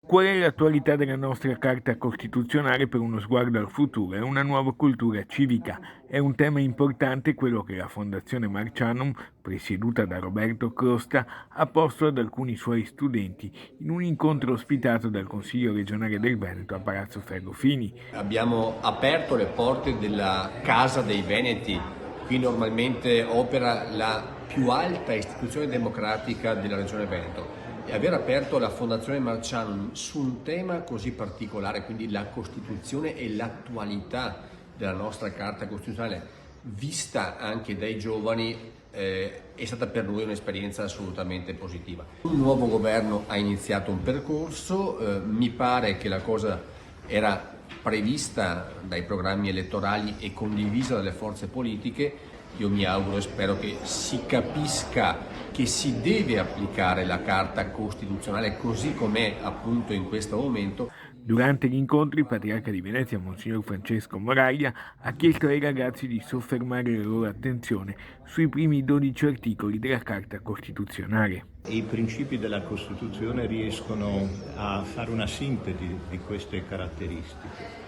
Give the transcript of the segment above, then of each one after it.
Qual è l'attualità della nostra Carta Costituzionale per uno sguardo al futuro e una nuova cultura civica? È un tema importante quello che la Fondazione Marcianum, presieduta da Roberto Costa, ha posto ad alcuni suoi studenti in un incontro ospitato dal Consiglio regionale del Veneto a Palazzo Ferrofini. Abbiamo aperto le porte della Casa dei Veneti. Qui normalmente opera la più alta istituzione democratica della Regione Veneto, e aver aperto la Fondazione Marcianum su un tema così particolare, quindi la Costituzione e l'attualità della nostra Carta Costituzionale, vista anche dai giovani, è stata per noi un'esperienza assolutamente positiva. Un nuovo governo ha iniziato un percorso, mi pare che la cosa era prevista dai programmi elettorali e condivisa dalle forze politiche. Io mi auguro e spero che si capisca che si deve applicare la Carta Costituzionale così com'è appunto in questo momento. Durante gli incontri, il patriarca di Venezia, Monsignor Francesco Moraglia, ha chiesto ai ragazzi di soffermare la loro attenzione sui primi 12 articoli della Carta Costituzionale. I principi della Costituzione riescono a fare una sintesi di queste caratteristiche.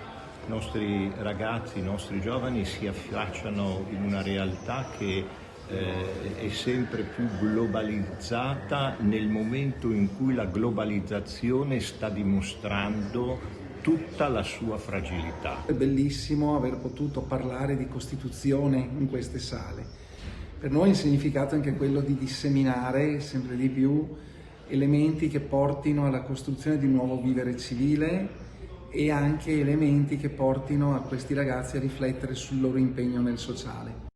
I nostri ragazzi, i nostri giovani si affacciano in una realtà che è sempre più globalizzata nel momento in cui la globalizzazione sta dimostrando tutta la sua fragilità. È bellissimo aver potuto parlare di Costituzione in queste sale. Per noi il significato è anche quello di disseminare sempre di più elementi che portino alla costruzione di un nuovo vivere civile e anche elementi che portino a questi ragazzi a riflettere sul loro impegno nel sociale.